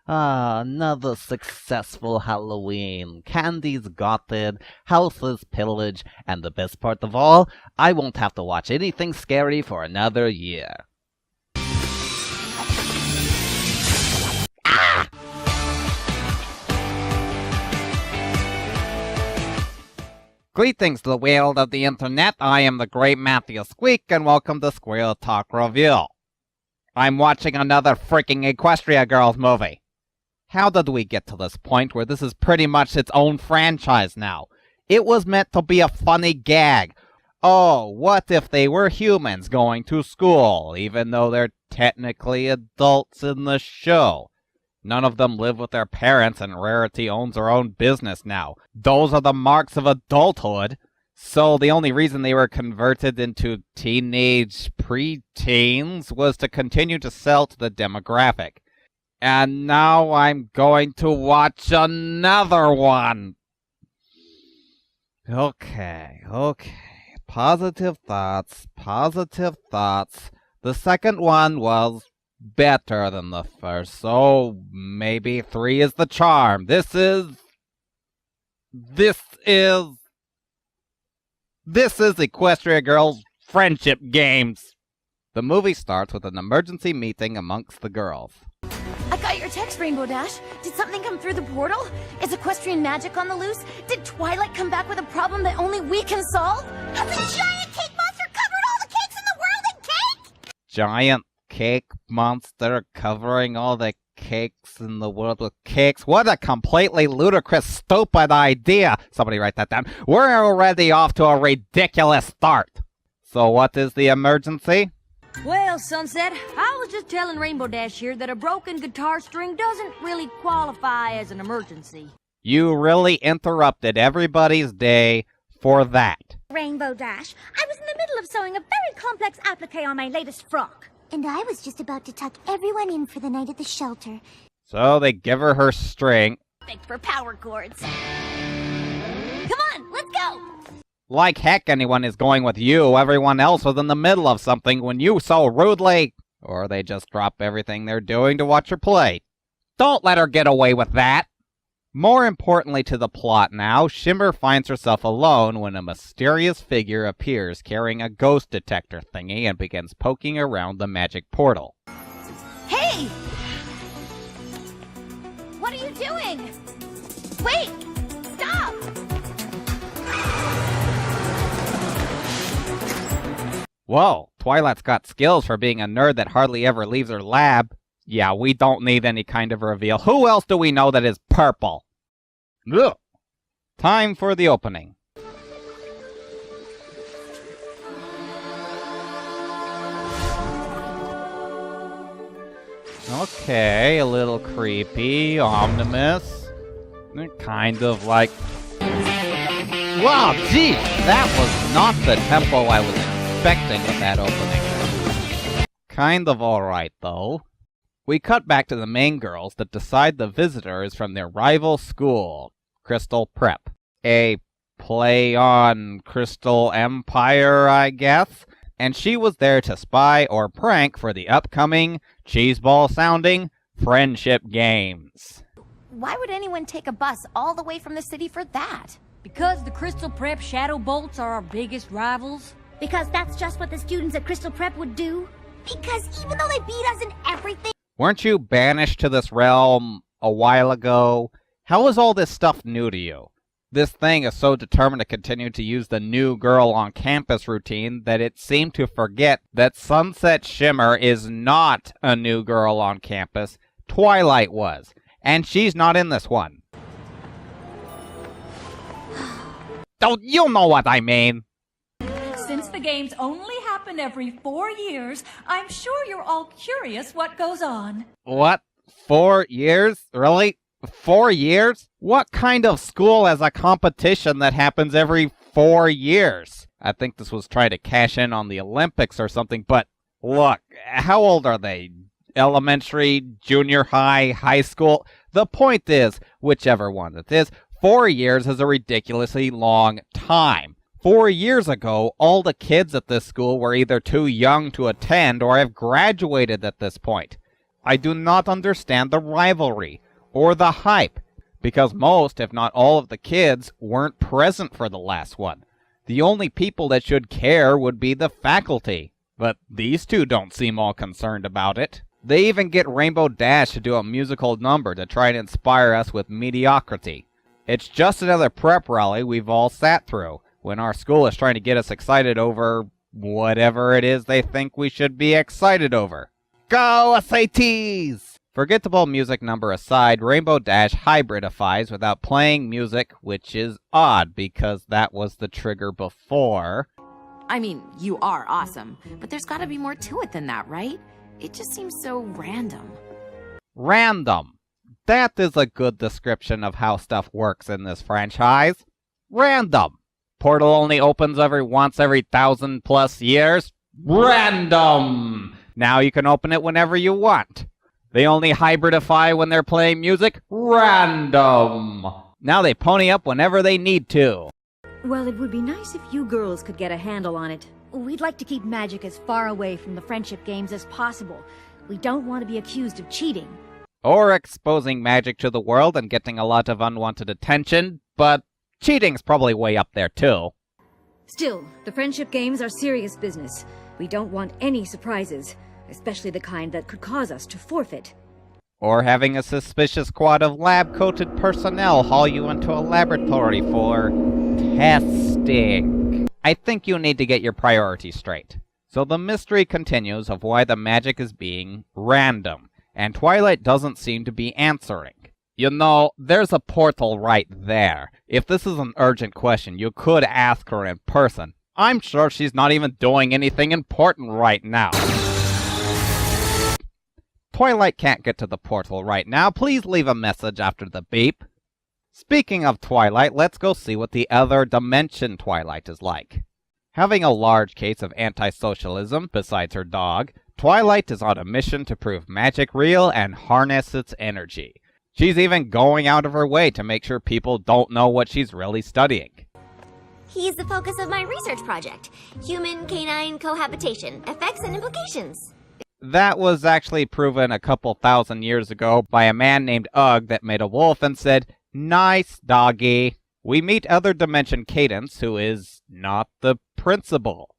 Ah, another successful Halloween. Candy's gotten, houses pillaged, and the best part of all, I won't have to watch anything scary for another year. Greetings to the world of the internet. I am the great Matthew Squeak, and welcome to Squirrel Talk Review. I'm watching another freaking Equestria Girls movie. How did we get to this point where this is pretty much its own franchise now? It was meant to be a funny gag. Oh, what if they were humans going to school, even though they're technically adults in the show? None of them live with their parents, and Rarity owns her own business now. Those are the marks of adulthood. So the only reason they were converted into teenage preteens was to continue to sell to the demographic. And now I'm going to watch another one. Okay. Positive thoughts. The second one was better than the first, so maybe 3 is the charm. This is Equestria Girls Friendship Games. The movie starts with an emergency meeting amongst the girls. I got your text, Rainbow Dash. Did something come through the portal? Is equestrian magic on the loose? Did Twilight come back with a problem that only we can solve? Has a giant cake monster covered all the cakes in the world in cake? Giant cake monster covering all the cakes in the world with cakes? What a completely ludicrous, stupid idea! Somebody write that down. We're already off to a ridiculous start. So what is the emergency? Well, Sunset, I was just telling Rainbow Dash here that a broken guitar string doesn't really qualify as an emergency. You really interrupted everybody's day for that. Rainbow Dash, I was in the middle of sewing a very complex applique on my latest frock. And I was just about to tuck everyone in for the night at the shelter. So they give her string. Perfect for power chords. Come on, let's go! Like heck anyone is going with you. Everyone else was in the middle of something when you so rudely... Or they just drop everything they're doing to watch her play. Don't let her get away with that! More importantly to the plot now, Shimmer finds herself alone when a mysterious figure appears carrying a ghost detector thingy and begins poking around the magic portal. Hey! What are you doing? Wait! Stop! Whoa, Twilight's got skills for being a nerd that hardly ever leaves her lab. Yeah, we don't need any kind of reveal. Who else do we know that is purple? Ugh. Time for the opening. Okay, a little creepy, ominous. Kind of like... Wow, gee! That was not the tempo I was expecting with that opening. Kind of alright, though. We cut back to the main girls that decide the visitor is from their rival school, Crystal Prep. A play on Crystal Empire, I guess? And she was there to spy or prank for the upcoming, cheeseball-sounding, friendship games. Why would anyone take a bus all the way from the city for that? Because the Crystal Prep Shadow Bolts are our biggest rivals? Because that's just what the students at Crystal Prep would do. Because even though they beat us in everything... Weren't you banished to this realm a while ago? How is all this stuff new to you? This thing is so determined to continue to use the new girl on campus routine that it seemed to forget that Sunset Shimmer is not a new girl on campus. Twilight was. And she's not in this one. Don't you know what I mean? Since the games only happen every 4 years, I'm sure you're all curious what goes on. What? 4 years? Really? 4 years? What kind of school has a competition that happens every 4 years? I think this was trying to cash in on the Olympics or something, but look, how old are they? Elementary, junior high, high school? The point is, whichever one it is, 4 years is a ridiculously long time. 4 years ago, all the kids at this school were either too young to attend or have graduated at this point. I do not understand the rivalry or the hype, because most, if not all of the kids, weren't present for the last one. The only people that should care would be the faculty, but these two don't seem all concerned about it. They even get Rainbow Dash to do a musical number to try and inspire us with mediocrity. It's just another prep rally we've all sat through, when our school is trying to get us excited over whatever it is they think we should be excited over. Go SATs! Forgettable music number aside, Rainbow Dash hybridifies without playing music, which is odd because that was the trigger before. I mean, you are awesome, but there's gotta be more to it than that, right? It just seems so random. Random. That is a good description of how stuff works in this franchise. Random. Portal only opens once every 1,000+ years. Random. Now you can open it whenever you want. They only hybridify when they're playing music. Random. Now they pony up whenever they need to. Well, it would be nice if you girls could get a handle on it. We'd like to keep magic as far away from the friendship games as possible. We don't want to be accused of cheating. Or exposing magic to the world and getting a lot of unwanted attention, but cheating's probably way up there too. Still, the friendship games are serious business. We don't want any surprises, especially the kind that could cause us to forfeit. Or having a suspicious squad of lab-coated personnel haul you into a laboratory for testing. I think you need to get your priorities straight. So the mystery continues of why the magic is being random, and Twilight doesn't seem to be answering. You know, there's a portal right there. If this is an urgent question, you could ask her in person. I'm sure she's not even doing anything important right now. Twilight can't get to the portal right now. Please leave a message after the beep. Speaking of Twilight, let's go see what the other dimension Twilight is like. Having a large case of anti-socialism besides her dog, Twilight is on a mission to prove magic real and harness its energy. She's even going out of her way to make sure people don't know what she's really studying. He's the focus of my research project. Human-canine cohabitation, effects and implications. That was actually proven a couple thousand years ago by a man named Ugg that made a wolf and said, "Nice doggy." We meet other dimension Cadence, who is not the principal.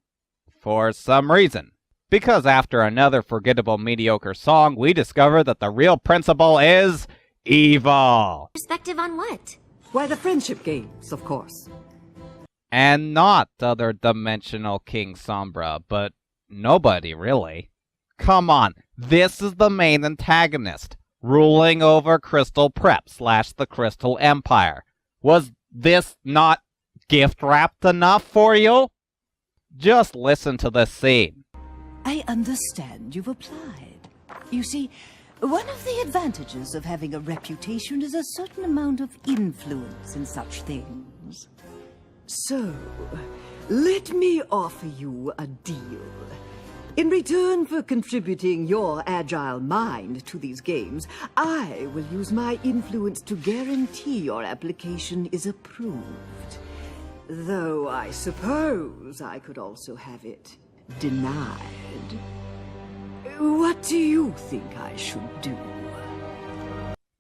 For some reason. Because after another forgettable mediocre song, we discover that the real principal is evil. Perspective on what? Why, the friendship games, of course. And not other dimensional King Sombra, but nobody really. Come on, this is the main antagonist, ruling over Crystal Prep / the Crystal Empire. Was this not gift-wrapped enough for you? Just listen to this scene. I understand you've applied. You see, one of the advantages of having a reputation is a certain amount of influence in such things. So, let me offer you a deal. In return for contributing your agile mind to these games, I will use my influence to guarantee your application is approved. Though I suppose I could also have it denied. What do you think I should do?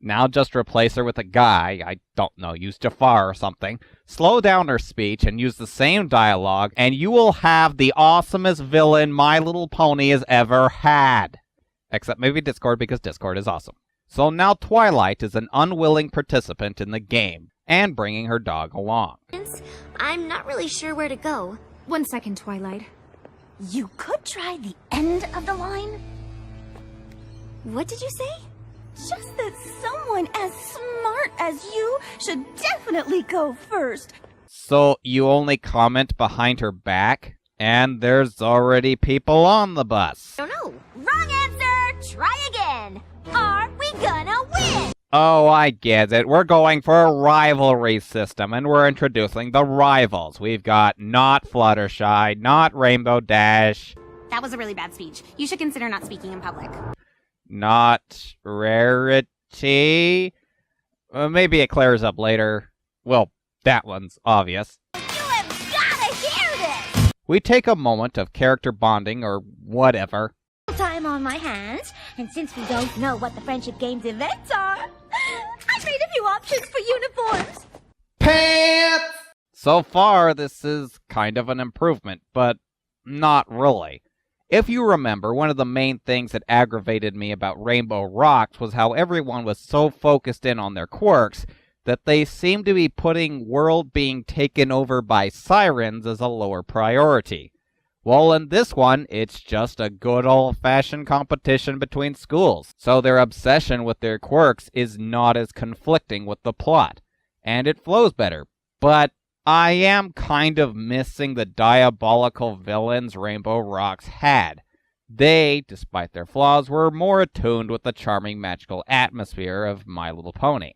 Now just replace her with a guy, I don't know, use Jafar or something, slow down her speech and use the same dialogue, and you will have the awesomest villain My Little Pony has ever had. Except maybe Discord, because Discord is awesome. So now Twilight is an unwilling participant in the game, and bringing her dog along. I'm not really sure where to go. 1 second, Twilight. You could try the end of the line. What did you say? Just that someone as smart as you should definitely go first. So you only comment behind her back, and there's already people on the bus. Don't know. Wrong answer! Try again! Are we gonna win? Oh, I get it. We're going for a rivalry system, and we're introducing the rivals. We've got not Fluttershy, not Rainbow Dash. That was a really bad speech. You should consider not speaking in public. Not Rarity. Maybe it clears up later. Well, that one's obvious. You have gotta hear this! We take a moment of character bonding or whatever. Time on my hands. And since we don't know what the Friendship Games events are, I made a few options for uniforms. Pants! So far, this is kind of an improvement, but not really. If you remember, one of the main things that aggravated me about Rainbow Rocks was how everyone was so focused in on their quirks that they seemed to be putting world being taken over by sirens as a lower priority. Well, in this one, it's just a good old-fashioned competition between schools, so their obsession with their quirks is not as conflicting with the plot, and it flows better. But I am kind of missing the diabolical villains Rainbow Rocks had. They, despite their flaws, were more attuned with the charming magical atmosphere of My Little Pony.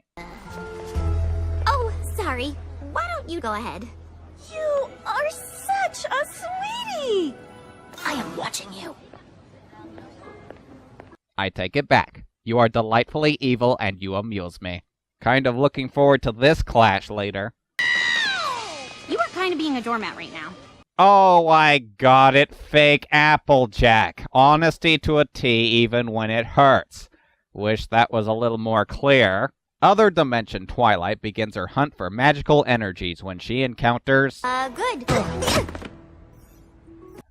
Oh, sorry. Why don't you go ahead? You are such a sweetie! I am watching you. I take it back. You are delightfully evil and you amuse me. Kind of looking forward to this clash later. You are kind of being a doormat right now. Oh, I got it, fake Applejack. Honesty to a T even when it hurts. Wish that was a little more clear. Other Dimension Twilight begins her hunt for magical energies when she encounters... Good.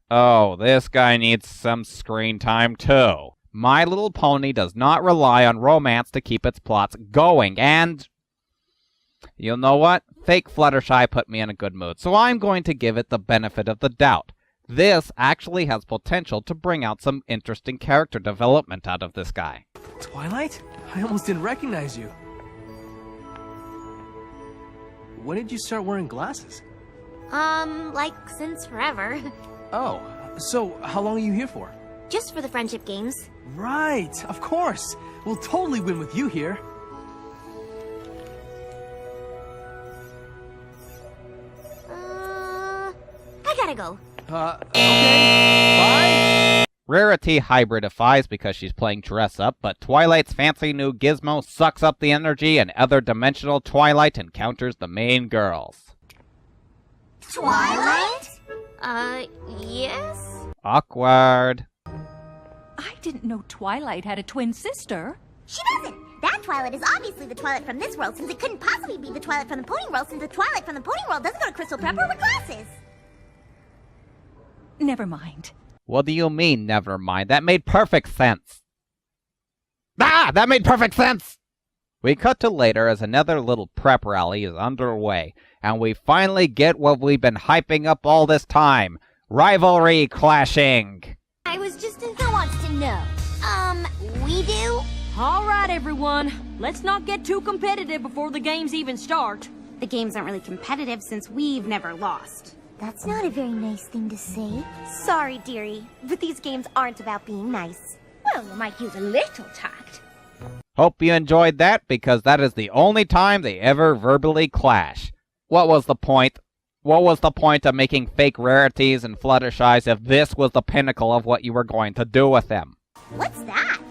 Oh, this guy needs some screen time too. My Little Pony does not rely on romance to keep its plots going, and... you know what? Fake Fluttershy put me in a good mood, so I'm going to give it the benefit of the doubt. This actually has potential to bring out some interesting character development out of this guy. Twilight? I almost didn't recognize you. When did you start wearing glasses? Like since forever. Oh, so how long are you here for? Just for the Friendship Games. Right, of course. We'll totally win with you here. I gotta go. Okay. Bye. Rarity hybridifies because she's playing dress up, but Twilight's fancy new gizmo sucks up the energy and Other Dimensional Twilight encounters the main girls. Twilight? Yes? Awkward. I didn't know Twilight had a twin sister. She doesn't. That Twilight is obviously the Twilight from this world, since it couldn't possibly be the Twilight from the Pony World, since the Twilight from the Pony World doesn't go to Crystal Prep or with glasses. Never mind. What do you mean, never mind? That made perfect sense. Ah! That made perfect sense! We cut to later as another little prep rally is underway, and we finally get what we've been hyping up all this time. Rivalry clashing! I was just in... Who wants to know? We do? All right, everyone. Let's not get too competitive before the games even start. The games aren't really competitive since we've never lost. That's not a very nice thing to say. Sorry, dearie, but these games aren't about being nice. Well, you might use a little tact. Hope you enjoyed that, because that is the only time they ever verbally clash. What was the point? What was the point of making fake rarities and Fluttershies if this was the pinnacle of what you were going to do with them? What's that?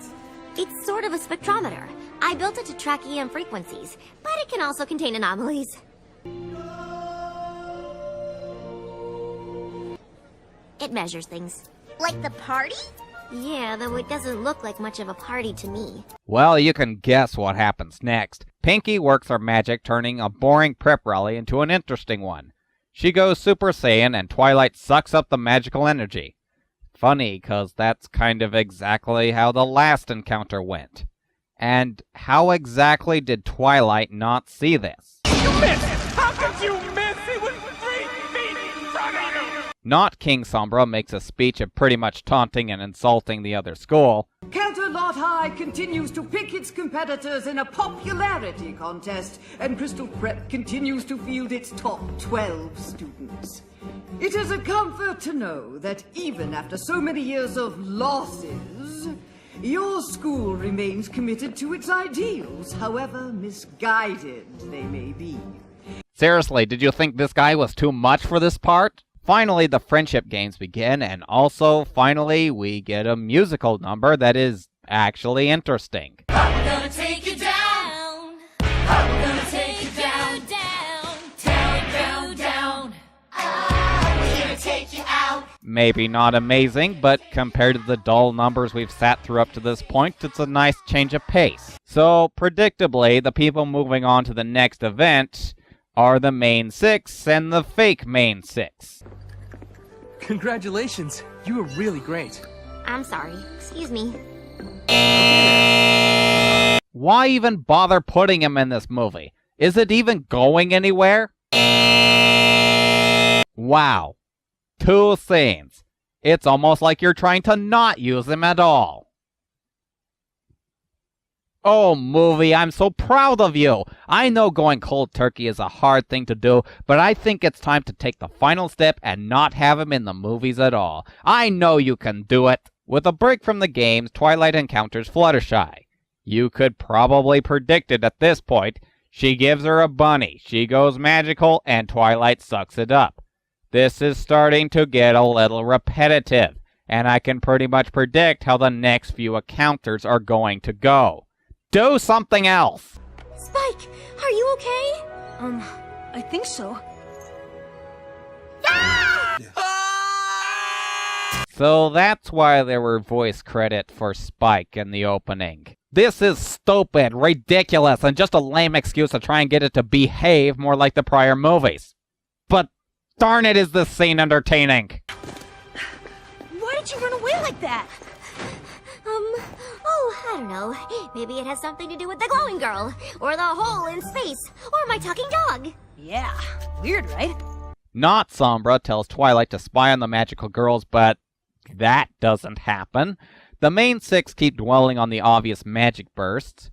It's sort of a spectrometer. I built it to track EM frequencies, but it can also contain anomalies. It measures things. Like the party? Yeah, though it doesn't look like much of a party to me. Well, you can guess what happens next. Pinkie works her magic, turning a boring prep rally into an interesting one. She goes Super Saiyan, and Twilight sucks up the magical energy. Funny, 'cause that's kind of exactly how the last encounter went. And how exactly did Twilight not see this? You missed! How could you miss? It was 3 feet in front of you! Not King Sombra makes a speech of pretty much taunting and insulting the other school. Canterlot High continues to pick its competitors in a popularity contest, and Crystal Prep continues to field its top 12 students. It is a comfort to know that even after so many years of losses, your school remains committed to its ideals, however misguided they may be. Seriously, did you think this guy was too much for this part? Finally, the friendship games begin, and also, finally, we get a musical number that is actually interesting. We're gonna take you down. We're gonna take you down, down, down, down, down. We're gonna take you out. Maybe not amazing, but compared to the dull numbers we've sat through up to this point, it's a nice change of pace. So, predictably, the people moving on to the next event are the main 6 and the fake main 6. Congratulations, you were really great. I'm sorry. Excuse me. Why even bother putting him in this movie? Is it even going anywhere? Wow. 2 scenes. It's almost like you're trying to not use him at all. Oh, movie, I'm so proud of you. I know going cold turkey is a hard thing to do, but I think it's time to take the final step and not have him in the movies at all. I know you can do it. With a break from the games, Twilight encounters Fluttershy. You could probably predict it at this point. She gives her a bunny, she goes magical, and Twilight sucks it up. This is starting to get a little repetitive, and I can pretty much predict how the next few encounters are going to go. Do something else! Spike, are you okay? I think so. So that's why there were voice credit for Spike in the opening. This is stupid, ridiculous, and just a lame excuse to try and get it to behave more like the prior movies. But darn it, is this scene entertaining! Why did you run away like that? I don't know. Maybe it has something to do with the glowing girl, or the hole in space, or my talking dog. Yeah, weird, right? Not Sombra tells Twilight to spy on the magical girls, but that doesn't happen. The main 6 keep dwelling on the obvious magic bursts.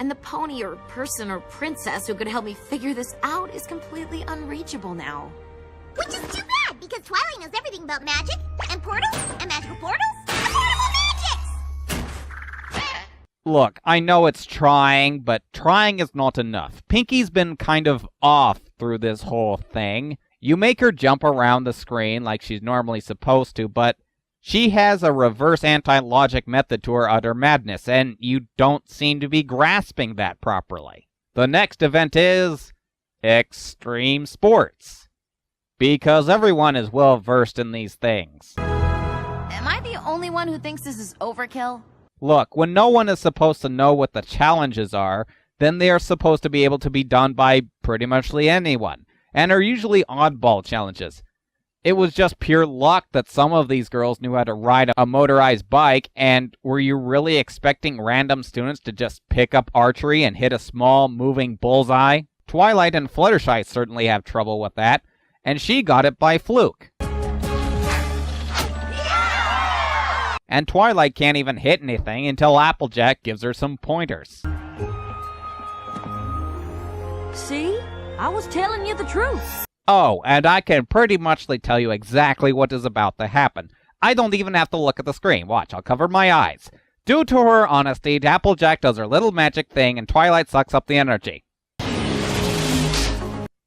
And the pony or person or princess who could help me figure this out is completely unreachable now. Which is too bad, because Twilight knows everything about magic, and portals, and magical portals, and portable magics! Look, I know it's trying, but trying is not enough. Pinky's been kind of off through this whole thing. You make her jump around the screen like she's normally supposed to, but she has a reverse anti-logic method to her utter madness, and you don't seem to be grasping that properly. The next event is extreme sports, because everyone is well versed in these things. Am I the only one who thinks this is overkill? Look, when no one is supposed to know what the challenges are, then they are supposed to be able to be done by pretty much anyone, and are usually oddball challenges. It was just pure luck that some of these girls knew how to ride a motorized bike, and were you really expecting random students to just pick up archery and hit a small, moving bullseye? Twilight and Fluttershy certainly have trouble with that, and she got it by fluke. And Twilight can't even hit anything until Applejack gives her some pointers. See? I was telling you the truth. Oh, and I can pretty much tell you exactly what is about to happen. I don't even have to look at the screen. Watch, I'll cover my eyes. Due to her honesty, Applejack does her little magic thing and Twilight sucks up the energy.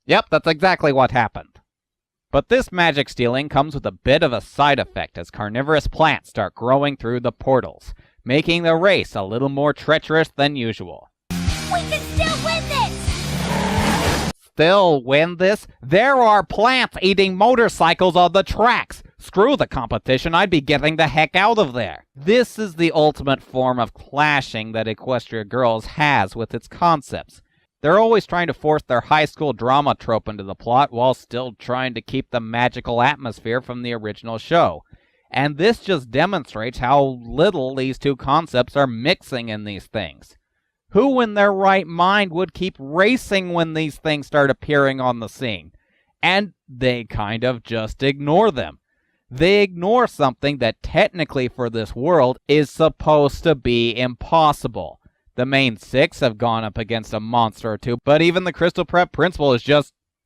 Yep, that's exactly what happened. But this magic stealing comes with a bit of a side effect as carnivorous plants start growing through the portals, making the race a little more treacherous than usual. We can still win this! Still win this? There are plants eating motorcycles on the tracks! Screw the competition, I'd be getting the heck out of there! This is the ultimate form of clashing that Equestria Girls has with its concepts. They're always trying to force their high school drama trope into the plot while still trying to keep the magical atmosphere from the original show. And this just demonstrates how little these two concepts are mixing in these things. Who in their right mind would keep racing when these things start appearing on the scene? And they kind of just ignore them. They ignore something that technically for this world is supposed to be impossible. The main 6 have gone up against a monster or two, but even the Crystal Prep principal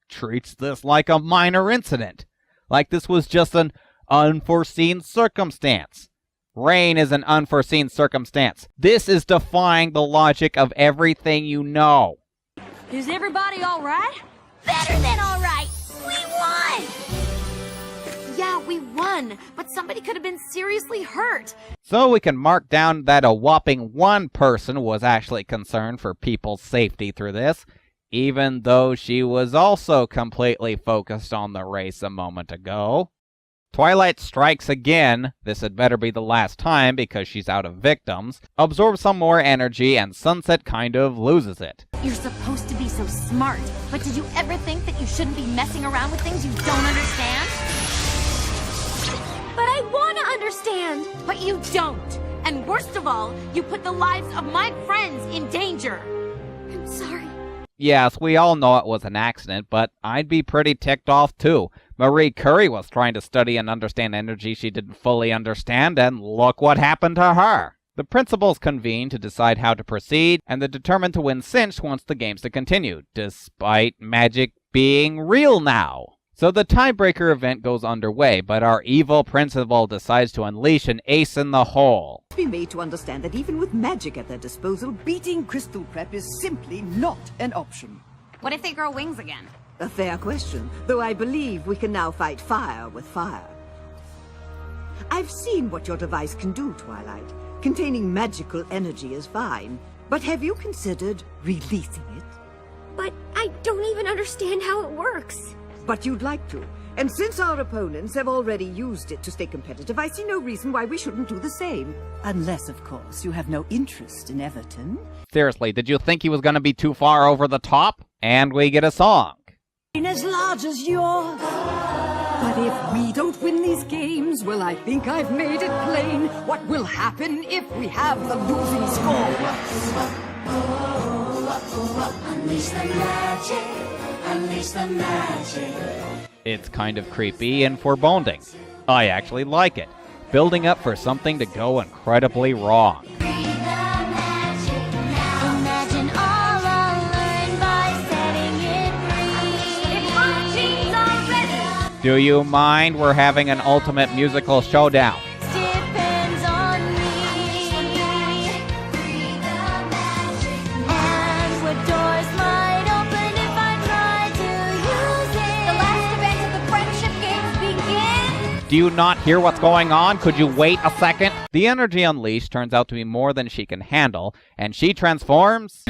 treats this like a minor incident. Like this was just an unforeseen circumstance. Rain is an unforeseen circumstance. This is defying the logic of everything you know. Is everybody all right? Better than all right! We won! Yeah, we won, but somebody could have been seriously hurt. So we can mark down that a whopping one person was actually concerned for people's safety through this, even though she was also completely focused on the race a moment ago. Twilight strikes again, this had better be the last time because she's out of victims, absorbs some more energy, and Sunset kind of loses it. You're supposed to be so smart, but did you ever think that you shouldn't be messing around with things you don't understand? But I want to understand! But you don't! And worst of all, you put the lives of my friends in danger! I'm sorry. Yes, we all know it was an accident, but I'd be pretty ticked off too. Marie Curie was trying to study and understand energy she didn't fully understand, and look what happened to her. The principals convene to decide how to proceed, and they're determined to win Cinch wants the games to continue, despite magic being real now. So the tiebreaker event goes underway, but our evil principal decides to unleash an ace in the hole. Be made to understand that even with magic at their disposal, beating Crystal Prep is simply not an option. What if they grow wings again? A fair question, though I believe we can now fight fire with fire. I've seen what your device can do, Twilight. Containing magical energy is fine, but have you considered releasing it? But I don't even understand how it works. But you'd like to. And since our opponents have already used it to stay competitive, I see no reason why we shouldn't do the same. Unless, of course, you have no interest in Everton. Seriously, did you think he was going to be too far over the top? And we get a song. As large as yours. But if we don't win these games, well, I think I've made it plain what will happen if we have the losing score. Unleash the magic. Unleash the magic. It's kind of creepy and foreboding. I actually like it. Building up for something to go incredibly wrong. Imagine all I'll learn by setting it free. If my teams are ready, Do you mind? We're having an ultimate musical showdown. depends on me. And what doors might open if I try to use it. The last event of the friendship games begin. Do you not hear what's going on? Could you wait a second? The energy unleashed turns out to be more than she can handle, and she transforms...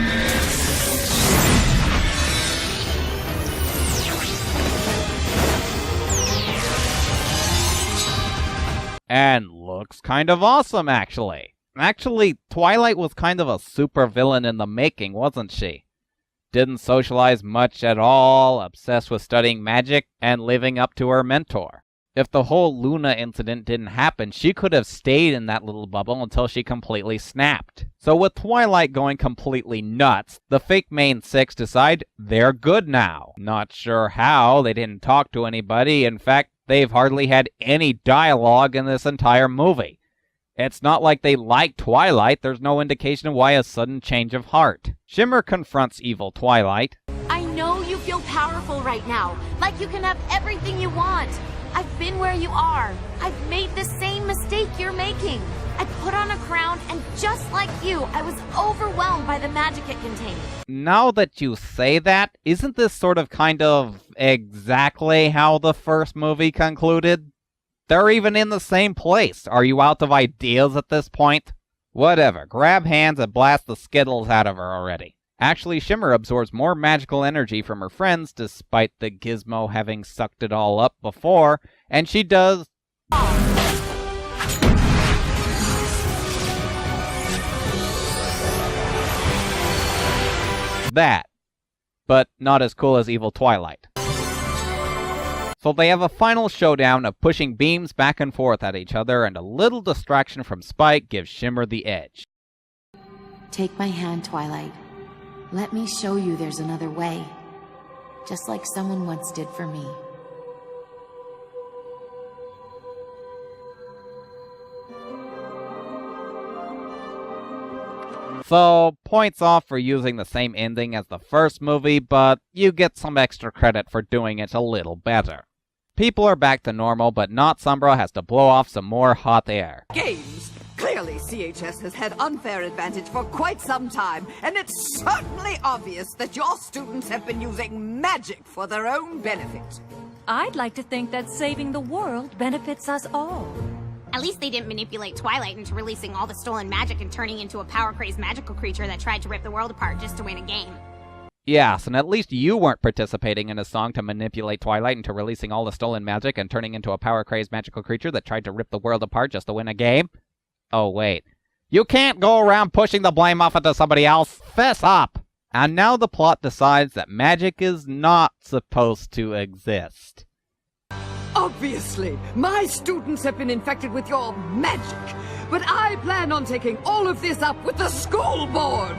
and looks kind of awesome, actually. Actually, Twilight was kind of a supervillain in the making, wasn't she? Didn't socialize much at all, obsessed with studying magic, and living up to her mentor. If the whole Luna incident didn't happen, she could have stayed in that little bubble until she completely snapped. So with Twilight going completely nuts, the fake main six decide they're good now. Not sure how, they didn't talk to anybody. In fact, they've hardly had any dialogue in this entire movie. It's not like they like Twilight, there's no indication of why a sudden change of heart. Shimmer confronts evil Twilight. I know you feel powerful right now, like you can have everything you want. I've been where you are. I've made the same mistake you're making. I put on a crown, and just like you, I was overwhelmed by the magic it contained. Now that you say that, isn't this sort of kind of exactly how the first movie concluded? They're even in the same place. Are you out of ideas at this point? Whatever, grab hands and blast the Skittles out of her already. Actually, Shimmer absorbs more magical energy from her friends, despite the gizmo having sucked it all up before, and she does... that. But not as cool as evil Twilight. So they have a final showdown of pushing beams back and forth at each other, and a little distraction from Spike gives Shimmer the edge. Take my hand, Twilight. Let me show you there's another way. Just like someone once did for me. So, points off for using the same ending as the first movie, but you get some extra credit for doing it a little better. People are back to normal, but Not Sombra has to blow off some more hot air. Games. Clearly, CHS has had unfair advantage for quite some time, and it's certainly obvious that your students have been using magic for their own benefit. I'd like to think that saving the world benefits us all. At least they didn't manipulate Twilight into releasing all the stolen magic and turning into a power-crazed magical creature that tried to rip the world apart just to win a game. Yes, and at least you weren't participating in a song to manipulate Twilight into releasing all the stolen magic and turning into a power-crazed magical creature that tried to rip the world apart just to win a game. Oh, wait. You can't go around pushing the blame off onto somebody else. Fess up! And now the plot decides that magic is not supposed to exist. Obviously, my students have been infected with your magic, but I plan on taking all of this up with the school board.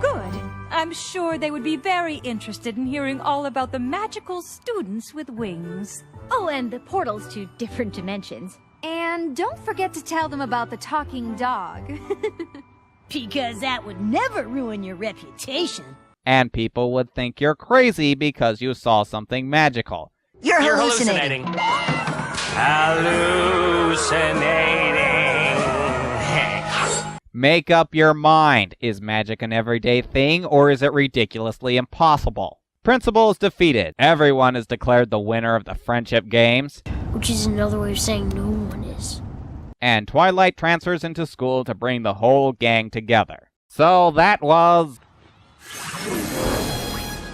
Good. I'm sure they would be very interested in hearing all about the magical students with wings. Oh, and the portals to different dimensions. And don't forget to tell them about the talking dog. Because that would never ruin your reputation. And people would think you're crazy because you saw something magical. You're hallucinating. Make up your mind. Is magic an everyday thing, or is it ridiculously impossible? Principle is defeated. Everyone is declared the winner of the friendship games. Which is another way of saying no one is. And Twilight transfers into school to bring the whole gang together. So that was...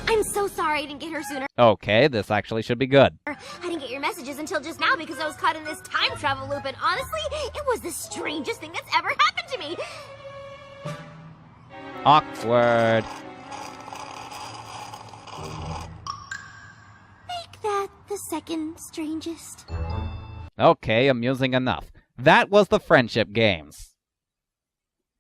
I'm so sorry I didn't get her sooner. Okay, this actually should be good. I didn't get your messages until just now because I was caught in this time travel loop, and honestly, it was the strangest thing that's ever happened to me. Awkward. Make that the second strangest. Okay, amusing enough. That was the friendship games.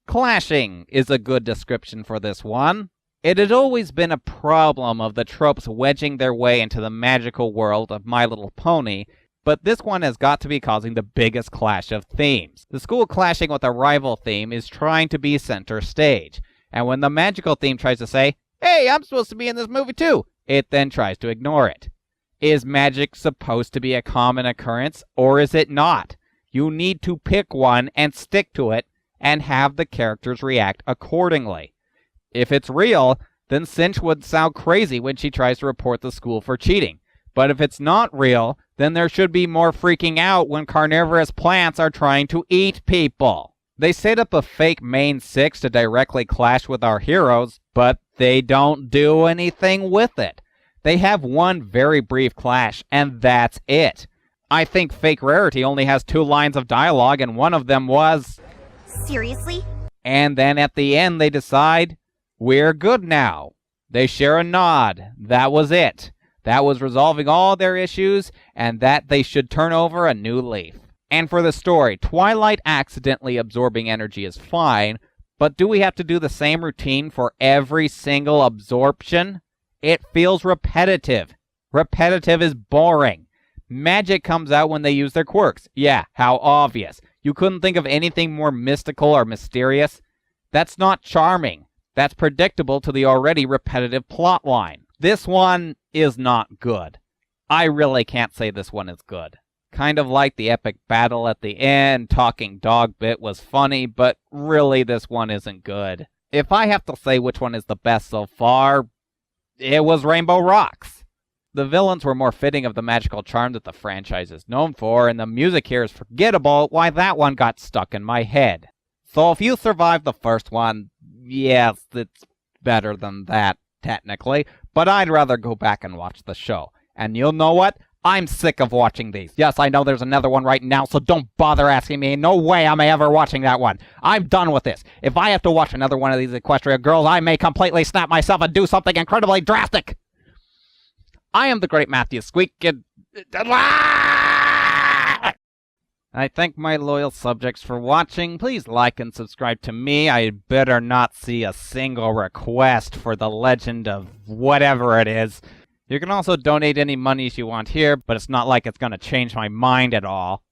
Clashing is a good description for this one. It had always been a problem of the tropes wedging their way into the magical world of My Little Pony, but this one has got to be causing the biggest clash of themes. The school clashing with a rival theme is trying to be center stage, and when the magical theme tries to say, "Hey, I'm supposed to be in this movie too," it then tries to ignore it. Is magic supposed to be a common occurrence, or is it not? You need to pick one and stick to it, and have the characters react accordingly. If it's real, then Cinch would sound crazy when she tries to report the school for cheating. But if it's not real, then there should be more freaking out when carnivorous plants are trying to eat people. They set up a fake main six to directly clash with our heroes, but they don't do anything with it. They have one very brief clash, and that's it. I think Fake Rarity only has 2 lines of dialogue, and one of them was... Seriously? And then at the end they decide... we're good now. They share a nod. That was it. That was resolving all their issues, and that they should turn over a new leaf. And for the story, Twilight accidentally absorbing energy is fine, but do we have to do the same routine for every single absorption? It feels repetitive. Repetitive is boring. Magic comes out when they use their quirks. Yeah, how obvious. You couldn't think of anything more mystical or mysterious? That's not charming. That's predictable to the already repetitive plotline. This one is not good. I really can't say this one is good. Kind of like the epic battle at the end, talking dog bit was funny, but really this one isn't good. If I have to say which one is the best so far, it was Rainbow Rocks. The villains were more fitting of the magical charm that the franchise is known for, and the music here is forgettable, why that one got stuck in my head. So if you survived the first one, yes, it's better than that, technically, but I'd rather go back and watch the show. And you'll know what? I'm sick of watching these. Yes, I know there's another one right now, so don't bother asking me. No way am I ever watching that one. I'm done with this. If I have to watch another one of these Equestria girls, I may completely snap myself and do something incredibly drastic. I am the great Matthew Squeak, and... I thank my loyal subjects for watching. Please like and subscribe to me. I better not see a single request for the legend of whatever it is. You can also donate any monies you want here, but it's not like it's going to change my mind at all.